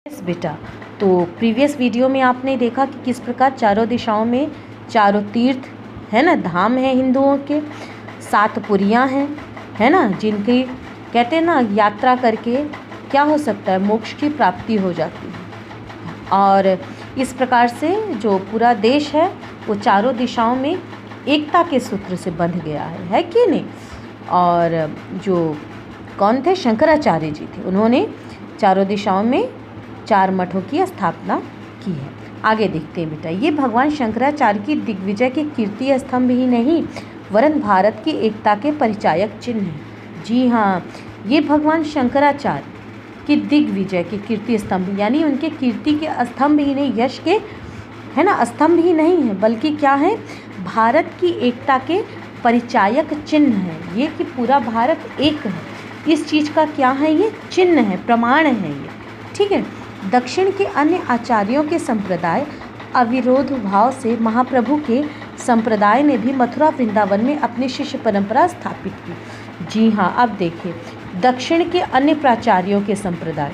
Yes बेटा, तो previous video में आपने देखा कि किस प्रकार चारों दिशाओं में चारों तीर्थ है ना, धाम है हिंदुओं के, 7 पुरियाँ हैं है ना, जिनकी कहते हैं ना यात्रा करके क्या हो सकता है, मोक्ष की प्राप्ति हो जाती है। और इस प्रकार से जो पूरा देश है वो चारों दिशाओं में एकता के सूत्र से बंध गया है कि नहीं। और जो कौन थे, शंकराचार्य जी थे, उन्होंने चारों दिशाओं में 4 मठों की स्थापना की है। आगे देखते हैं बेटा, ये भगवान शंकराचार्य की दिग्विजय के कीर्ति स्तंभ ही नहीं वरन भारत की एकता के परिचायक चिन्ह हैं। जी हाँ, ये भगवान शंकराचार्य की दिग्विजय के कीर्ति स्तंभ यानी उनके कीर्ति के स्तंभ ही नहीं, यश के है ना स्तंभ ही नहीं है, बल्कि क्या है, भारत की एकता के परिचायक चिन्ह है। ये कि पूरा भारत एक है, इस चीज़ का क्या है, ये चिन्ह है, प्रमाण है ये, ठीक है। दक्षिण के अन्य आचार्यों के संप्रदाय अविरोध भाव से महाप्रभु के संप्रदाय ने भी मथुरा वृंदावन में अपनी शिष्य परंपरा स्थापित की। जी हाँ, अब देखिए, दक्षिण के अन्य प्राचार्यों के संप्रदाय,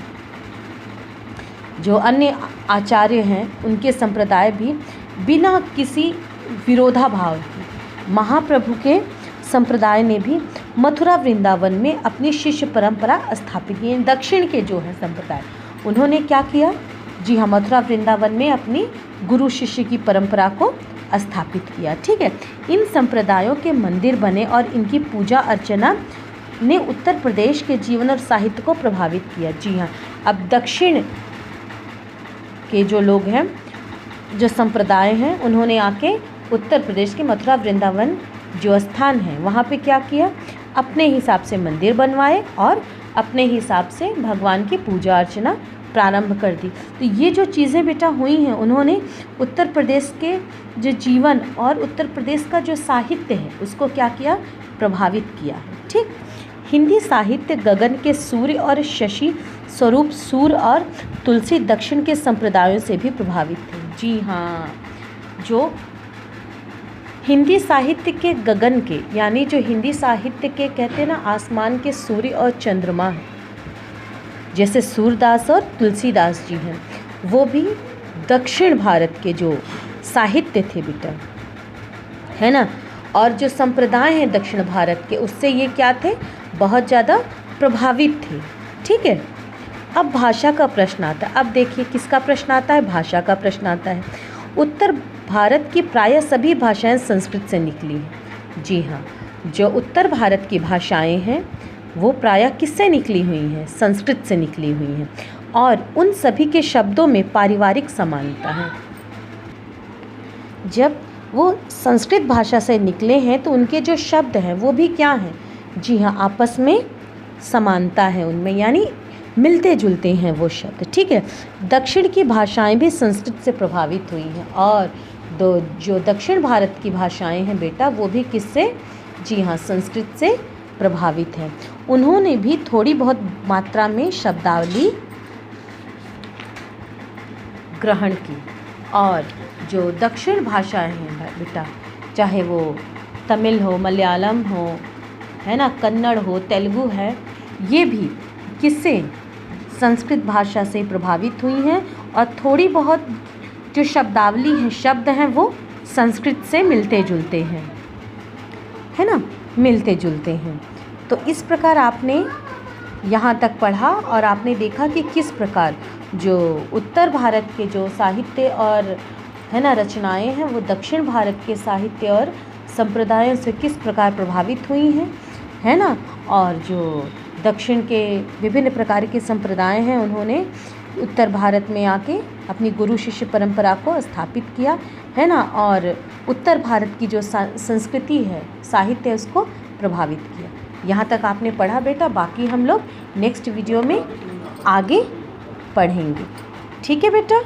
जो अन्य आचार्य हैं, उनके संप्रदाय भी बिना किसी विरोधाभाव के महाप्रभु के संप्रदाय ने भी मथुरा वृंदावन में अपनी शिष्य परंपरा स्थापित की। दक्षिण के जो है संप्रदाय, उन्होंने क्या किया, जी हाँ, मथुरा वृंदावन में अपनी गुरु शिष्य की परंपरा को स्थापित किया, ठीक है। इन संप्रदायों के मंदिर बने और इनकी पूजा अर्चना ने उत्तर प्रदेश के जीवन और साहित्य को प्रभावित किया। जी हाँ, अब दक्षिण के जो लोग हैं, जो संप्रदाय हैं, उन्होंने आके उत्तर प्रदेश के मथुरा वृंदावन जो स्थान है वहाँ पे क्या किया, अपने हिसाब से मंदिर बनवाए और अपने हिसाब से भगवान की पूजा अर्चना प्रारंभ कर दी। तो ये जो चीज़ें बेटा हुई हैं, उन्होंने उत्तर प्रदेश के जो जीवन और उत्तर प्रदेश का जो साहित्य है उसको क्या किया, प्रभावित किया है, ठीक। हिंदी साहित्य गगन के सूर्य और शशि स्वरूप सूर और तुलसी दक्षिण के संप्रदायों से भी प्रभावित थे। जी हाँ, जो हिंदी साहित्य के गगन के यानी जो हिंदी साहित्य के कहते हैं ना आसमान के सूर्य और चंद्रमा है, जैसे सूरदास और तुलसीदास जी हैं, वो भी दक्षिण भारत के जो साहित्य थे बेटा, है ना, और जो संप्रदाय हैं दक्षिण भारत के, उससे ये क्या थे, बहुत ज़्यादा प्रभावित थे, ठीक है। अब भाषा का प्रश्न आता है। अब देखिए किसका प्रश्न आता है, भाषा का प्रश्न आता है। उत्तर भारत की प्रायः सभी भाषाएं संस्कृत से निकली हैं। जी हाँ, जो उत्तर भारत की भाषाएं हैं वो प्रायः किससे निकली हुई हैं, संस्कृत से निकली हुई हैं, और उन सभी के शब्दों में पारिवारिक समानता है। जब वो संस्कृत भाषा से निकले हैं तो उनके जो शब्द हैं वो भी क्या हैं, जी हाँ, आपस में समानता है उनमें, यानी मिलते जुलते हैं वो शब्द, ठीक है। दक्षिण की भाषाएं भी संस्कृत से प्रभावित हुई हैं, और जो दक्षिण भारत की भाषाएं हैं बेटा, वो भी किससे, जी हाँ, संस्कृत से प्रभावित हैं। उन्होंने भी थोड़ी बहुत मात्रा में शब्दावली ग्रहण की, और जो दक्षिण भाषाएं हैं बेटा, चाहे वो तमिल हो, मलयालम हो, है ना, कन्नड़ हो, तेलुगु है, ये भी किससे, संस्कृत भाषा से प्रभावित हुई हैं, और थोड़ी बहुत जो शब्दावली है, शब्द हैं, वो संस्कृत से मिलते जुलते हैं, है ना, मिलते जुलते हैं। तो इस प्रकार आपने यहाँ तक पढ़ा और आपने देखा कि किस प्रकार जो उत्तर भारत के जो साहित्य और है ना रचनाएं हैं वो दक्षिण भारत के साहित्य और संप्रदायों से किस प्रकार प्रभावित हुई हैं, है ना, और जो दक्षिण के विभिन्न प्रकार के संप्रदाय हैं उन्होंने उत्तर भारत में आके अपनी गुरु शिष्य परंपरा को स्थापित किया, है ना, और उत्तर भारत की जो संस्कृति है, साहित्य है, उसको प्रभावित किया। यहाँ तक आपने पढ़ा बेटा, बाकी हम लोग नेक्स्ट वीडियो में आगे पढ़ेंगे, ठीक है बेटा।